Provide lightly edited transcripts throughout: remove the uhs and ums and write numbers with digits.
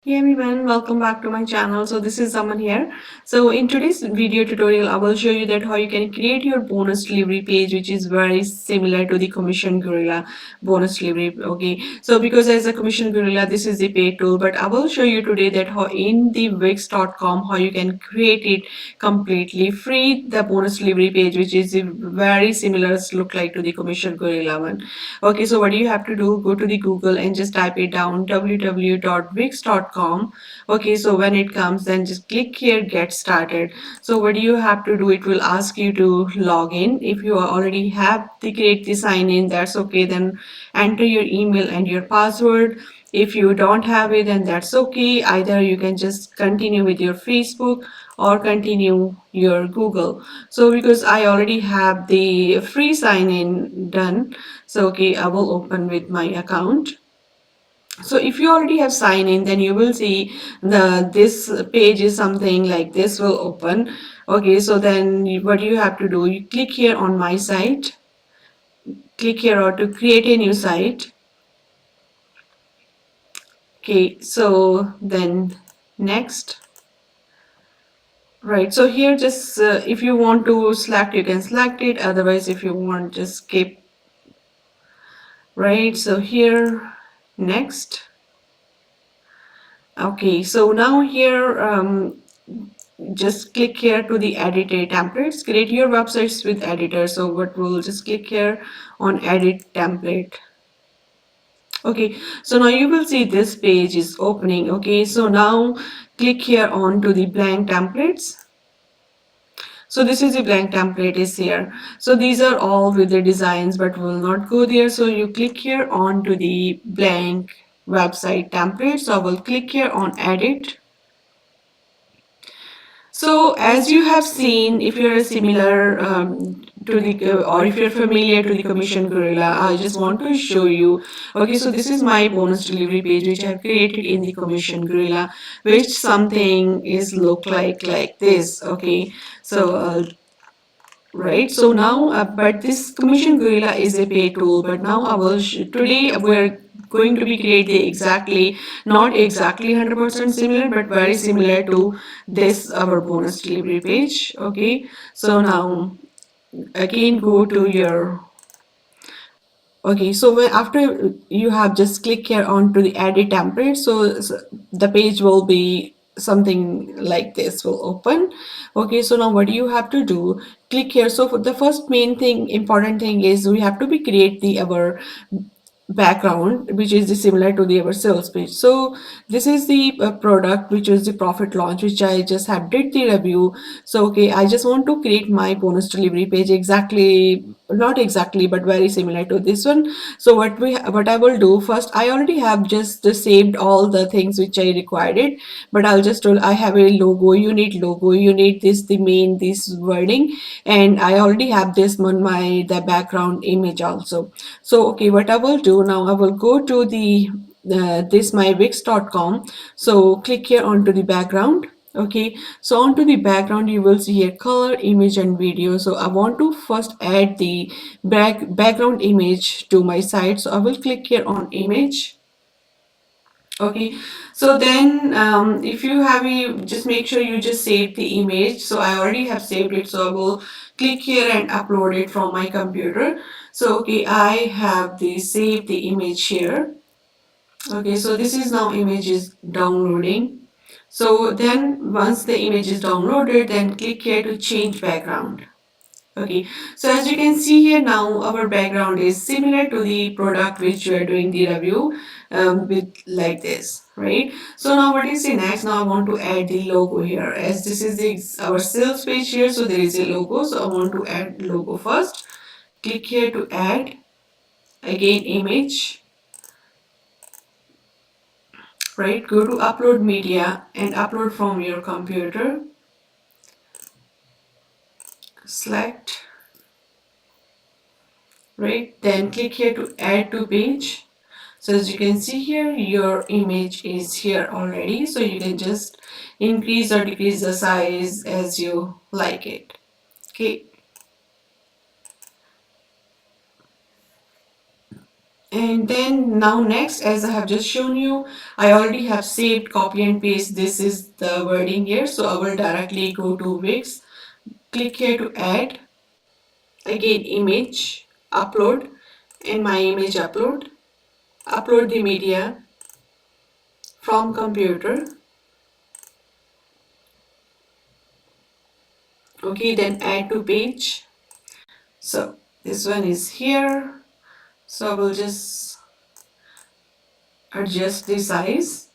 Hey everyone, welcome back to my channel. So this is Zaman here. So in today's video tutorial, I will show you that how you can create your bonus delivery page, which is very similar to the Commission Gorilla bonus delivery. Okay, so because as a Commission Gorilla, this is the paid tool, but I will show you today that how in the Wix.com how you can create it completely free, the bonus delivery page, which is very similar look like to the Commission Gorilla one. Okay, so what do you have to do? Go to the Google and just type it down www.wix.com. Okay, so when it comes, then just click here, get started. So what do you have to do? It will ask you to log in. If you already have the create the sign in, that's okay. Then enter your email and your password. If you don't have it, then that's okay. Either you can just continue with your Facebook or continue your Google. So because I already have the free sign in done, so okay, I will open with my account. So if you already have sign in, then you will see this page is something like this will open. Okay, so then what you have to do, you click here on my site, click here or to create a new site. Okay, so then next. Right, so here just if you want to select, you can select it. Otherwise, if you want, just skip. Right, so here, next. Okay, so now here, just click here to the editor templates. Create your websites with editor. So what we'll just click here on edit template. Okay, so now you will see this page is opening. Okay, so now click here on to the blank templates. So this is the blank template is here. So these are all with the designs, but will not go there. So you click here on to the blank website template. So I will click here on edit. So as you have seen, if you're similar to the or if you're familiar to the Commission Gorilla, I just want to show you. Okay, so this is my bonus delivery page which I've created in the Commission Gorilla, which something is look like this. Okay, so right, so now but this Commission Gorilla is a pay tool, but now I will today we're going to be create the exactly not exactly 100% similar but very similar to this our bonus delivery page. Okay, so now again go to your. Okay, so after you have just click here on to the edit template, so the page will be something like this will open. Okay, so now what do you have to do? Click here. So for the first main thing, important thing is we have to be create the our background which is similar to the our sales page. So this is the product which is the profit launch which I just have did the review. So okay, I just want to create my bonus delivery page exactly, not exactly but very similar to this one. So what I will do first, I already have just saved all the things which I required it, but I'll just tell I have a logo, you need logo, you need this the main this wording, and I already have this one my the background image also. So okay, what I will do now, I will go to the this my wix.com. So click here onto the background. Okay, so onto the background you will see here color, image and video. So I want to first add the background image to my site. So I will click here on image. Okay, so then if you have a, just make sure you just save the image. So I already have saved it, so I will click here and upload it from my computer. So okay, I have the save the image here. Okay, so this is now image is downloading. So then once the image is downloaded, then click here to change background. Okay, so as you can see here now, our background is similar to the product which we are doing the review with like this, right? So now what is the next? Now I want to add the logo here. As this is the our sales page here, so there is a logo. So I want to add logo first. Click here to add. Again, image. Right, go to upload media and upload from your computer. Select. Right, then click here to add to page. So as you can see here, your image is here already. So you can just increase or decrease the size as you like it. Okay. And then now next, as I have just shown you, I already have saved, copy and paste. This is the wording here. So I will directly go to Wix, click here to add, again image, upload, and my image upload the media from computer. Okay, then add to page. So this one is here. So I will just adjust the size.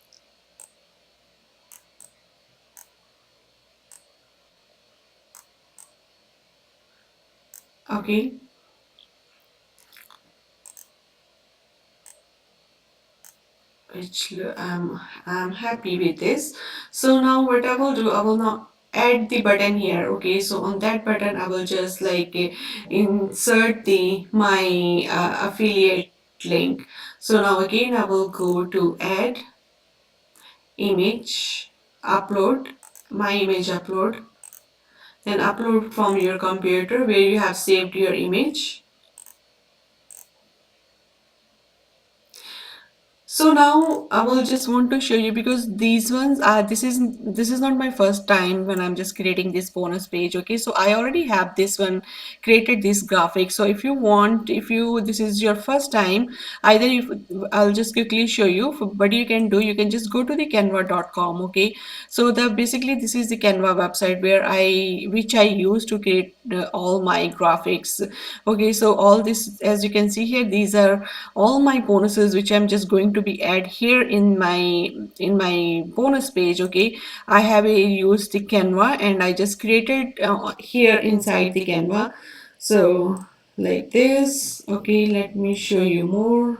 Okay, which I'm happy with this. So now what I will do, I will now add the button here. Okay, so on that button I will just like insert the my affiliate link. So now again I will go to add, image, upload, my image upload, then upload from your computer where you have saved your image. So now I will just want to show you, because these ones are, this is not my first time when I'm just creating this bonus page. Okay, so I already have this one created, this graphic. So if you want, if you this is your first time, either if I'll just quickly show you, but you can do, you can just go to the canva.com. Okay, so the basically this is the Canva website where I use to create all my graphics. Okay, so all this, as you can see here, these are all my bonuses which I'm just going to be add here in my bonus page. Okay, I have used the Canva and I just created here inside the Canva. So like this. Okay, let me show you more.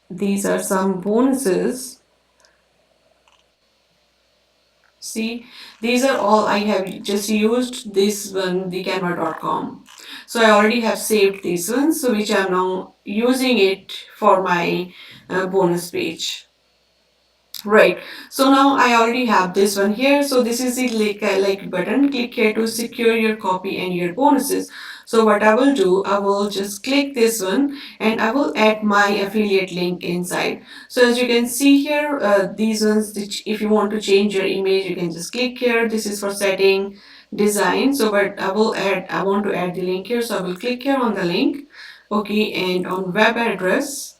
These are some bonuses. See, these are all I have just used this one, the canva.com. So I already have saved these ones, so which I'm now using it for my bonus page. Right. So now I already have this one here. So this is the like button. Click here to secure your copy and your bonuses. So what I will do, I will just click this one and I will add my affiliate link inside. So as you can see here, these ones, which if you want to change your image, you can just click here. This is for setting design. So but I want to add the link here. So I will click here on the link. Okay, and on web address,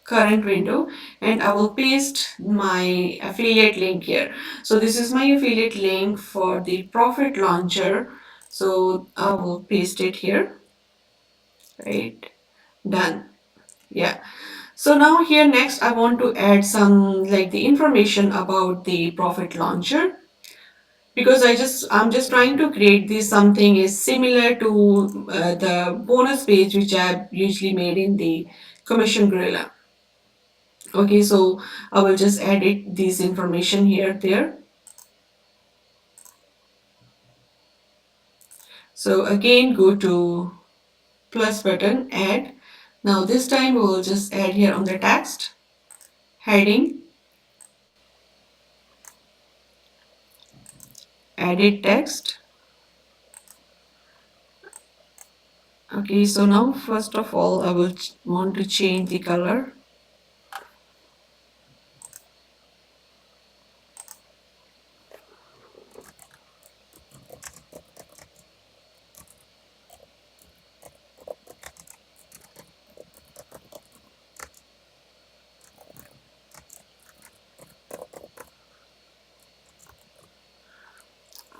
current window, and I will paste my affiliate link here. So this is my affiliate link for the profit launcher. So I will paste it here. Right, done. Yeah. So now here next I want to add some like the information about the profit launcher, because I'm just trying to create this something is similar to the bonus page which I've usually made in the Commission Gorilla. Okay, so I will just edit this information here, there. So again, go to plus button, add. Now this time we will just add here on the text, heading, edit text. Okay, so now first of all, I will want to change the color.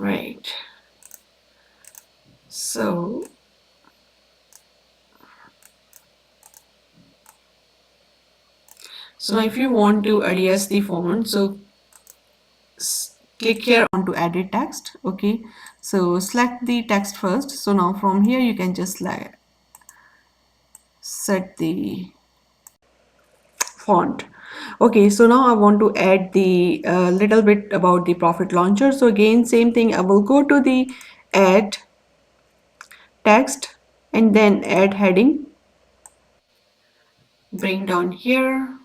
Right. So now if you want to adjust the font, so click here on to edit text. Okay, so select the text first. So now from here you can just set the font. Okay, so now I want to add the little bit about the profit launcher. So again, same thing, I will go to the add text and then add heading, bring down here.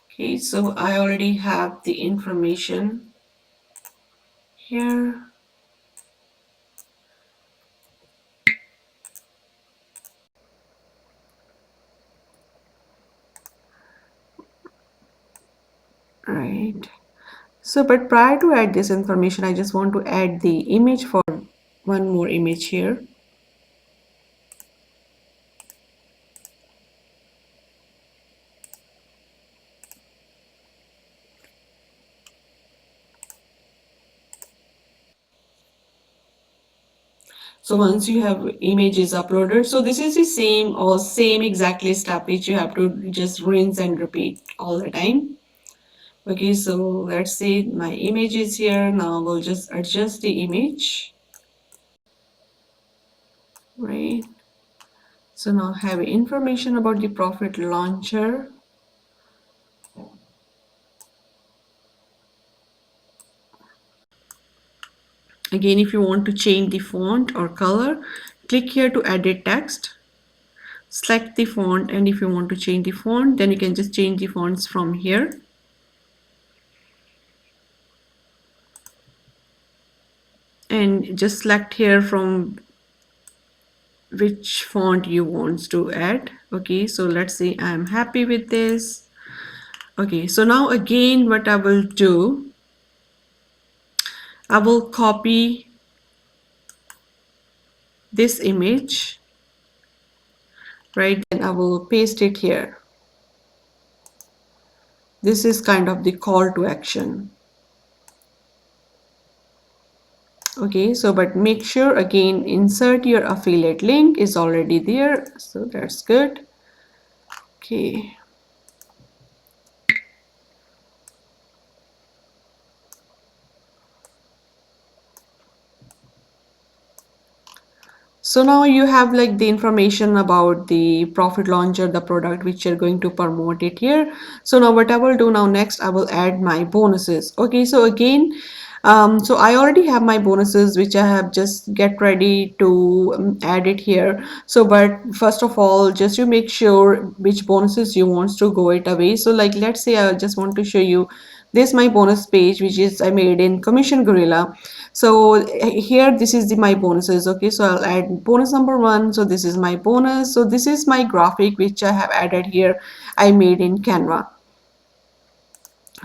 Okay, so I already have the information. here. Right. So, but prior to add this information, I just want to add the image for one more image here. So once you have images uploaded, so this is the same exactly step which you have to just rinse and repeat all the time. Okay, so let's say my image is here. Now we'll just adjust the image, right? So now have information about the Profit Launcher. Again, if you want to change the font or color, click here to edit text. Select the font, and if you want to change the font, then you can just change the fonts from here. And just select here from which font you want to add. Okay, so let's say I'm happy with this. Okay, so now again what I will do, I will copy this image, right? Then I will paste it here. This is kind of the call to action. Okay, so but make sure again insert your affiliate link is already there, so that's good. Okay. So now you have like the information about the Profit Launcher, the product which you're going to promote it here. So now what I will do now next, I will add my bonuses. Okay, so again, so I already have my bonuses which I have just get ready to add it here. So but first of all, just to make sure which bonuses you want to go it away. So like let's say I just want to show you this my bonus page which is I made in Commission Gorilla. So here this is my bonuses. Okay, so I'll add bonus number one. So this is my bonus. So this is my graphic which I have added here, I made in Canva.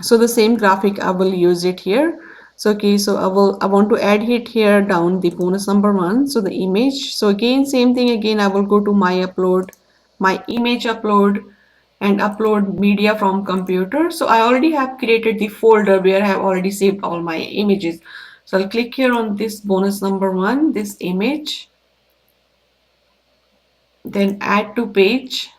So the same graphic I will use it here. So okay, so I want to add it here down the bonus number one, so the image. So again same thing, again I will go to my upload, my image upload, and upload media from computer. So I already have created the folder where I have already saved all my images. So I'll click here on this bonus number one, this image, then add to page.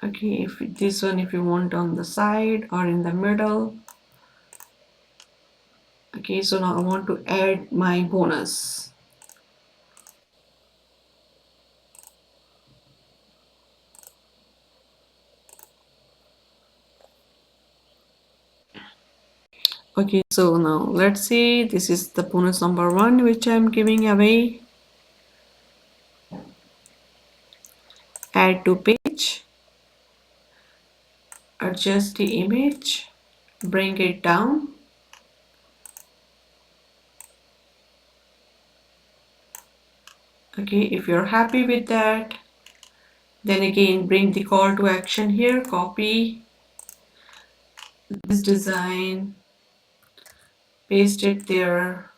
Okay, if this one if you want on the side or in the middle. Okay, so now I want to add my bonus. Okay, so now let's see, this is the bonus number one which I'm giving away. Add to page, adjust the image, bring it down. Okay, if you're happy with that, then again bring the call to action here, copy this design, paste it there.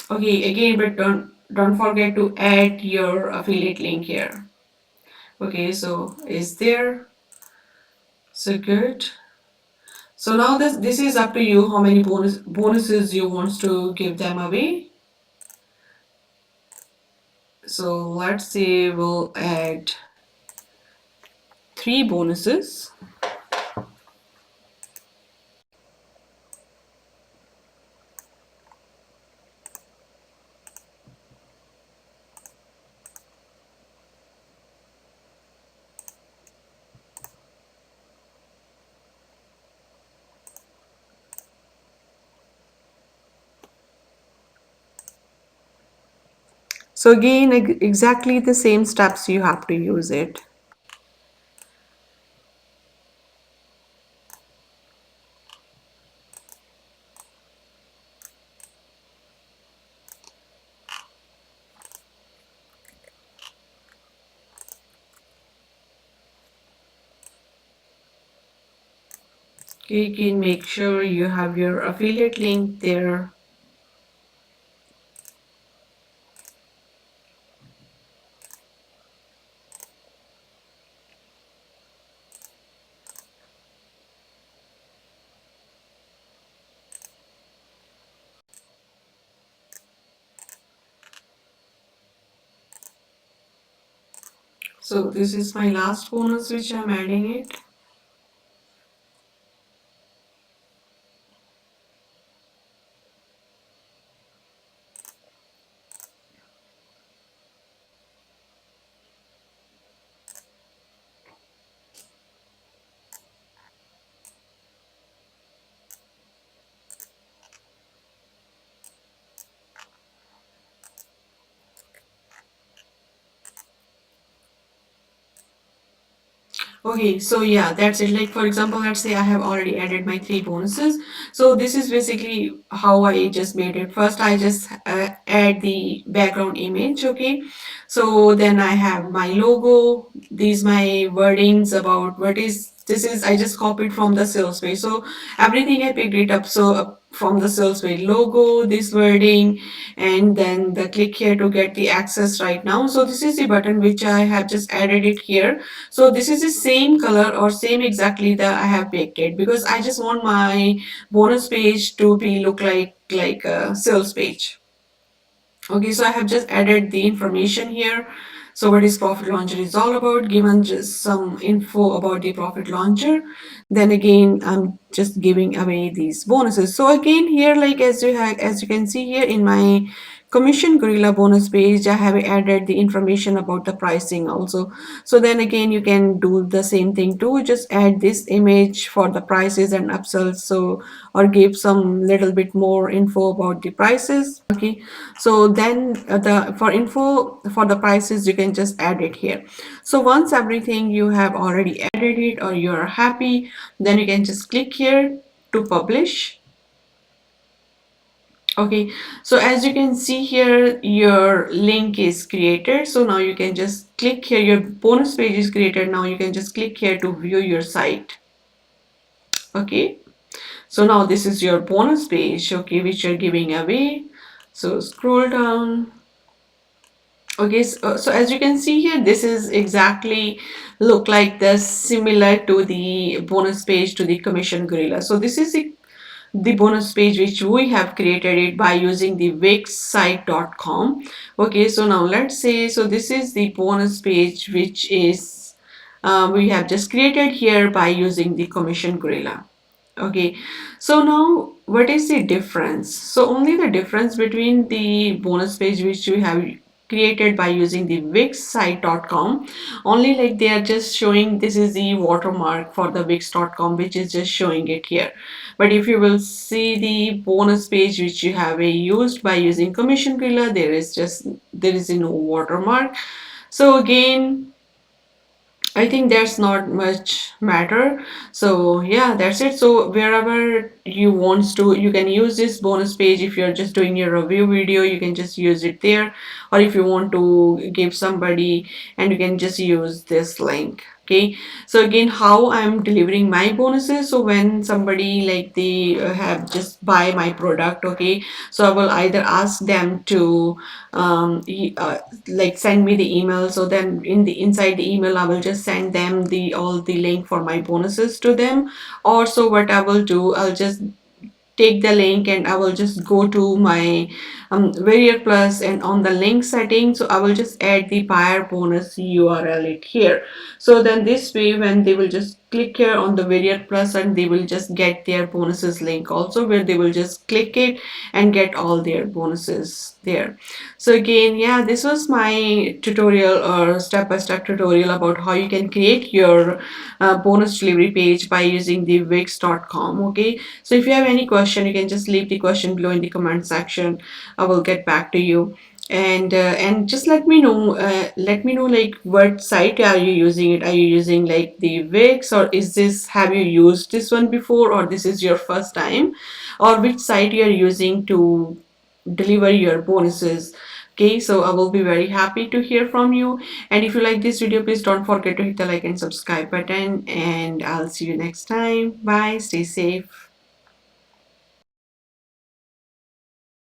Okay, again, but don't forget to add your affiliate link here. Okay, so is there? So good. So now this is up to you how many bonuses you want to give them away. So let's say we'll add 3 bonuses. So again, exactly the same steps you have to use it. You can make sure you have your affiliate link there. So this is my last bonus which I'm adding it. Okay, so yeah, that's it. Like for example, let's say I have already added my three bonuses. So this is basically how I just made it. First, I just add the background image. Okay, so then I have my logo. These my wordings about what is this is. I just copied from the sales page. So everything I picked it up. So from the sales page logo, this wording, and then the click here to get the access right now. So this is the button which I have just added it here. So this is the same color or same exactly that I have picked it because I just want my bonus page to be look like a sales page. Okay, so I have just added the information here. So what is Profit Launcher is all about, given just some info about the Profit Launcher. Then again, I'm just giving away these bonuses. So again here, like as you can see here in my Commission Gorilla bonus page, I have added the information about the pricing also. So then again, you can do the same thing too. Just add this image for the prices and upsells. So or give some little bit more info about the prices. Okay, so then the for info for the prices you can just add it here. So once everything you have already added it or you're happy, then you can just click here to publish. Okay, so as you can see here, your link is created. So now you can just click here, your bonus page is created. Now you can just click here to view your site. Okay, so now this is your bonus page, okay, which you're giving away. So scroll down. Okay, so as you can see here, this is exactly look like this similar to the bonus page to the Commission Gorilla. So this is the bonus page which we have created it by using the wixsite.com. Okay, so now let's say, so this is the bonus page which is we have just created here by using the Commission Gorilla. Okay, so now what is the difference? So only the difference between the bonus page which we have created by using the wixsite.com, only like they are just showing this is the watermark for the wix.com which is just showing it here. But if you will see the bonus page which you have used by using Commission Gorilla, there is no watermark. So again, I think there's not much matter. So yeah, that's it. So wherever you want to, you can use this bonus page. If you're just doing your review video, you can just use it there. Or if you want to give somebody, and you can just use this link. Okay, so again, how I'm delivering my bonuses. So when somebody like they have just buy my product, okay, so I will either ask them to like send me the email. So then in the inside the email I will just send them the all the link for my bonuses to them. Or so what I will do, I'll just take the link and I will just go to my Warrior Plus, and on the link setting, so I will just add the buyer bonus URL it here. So then this way when they will just click here on the Warrior Plus, and they will just get their bonuses link also, where they will just click it and get all their bonuses there. So again, yeah, this was my tutorial or step-by-step tutorial about how you can create your bonus delivery page by using the wix.com. Okay, so if you have any question, you can just leave the question below in the comment section. I will get back to you. And just let me know like what site are you using it. Are you using like the Wix, or is this, have you used this one before, or this is your first time, or which site you are using to deliver your bonuses. Okay, so I will be very happy to hear from you. And if you like this video, please don't forget to hit the like and subscribe button, and I'll see you next time. Bye, stay safe.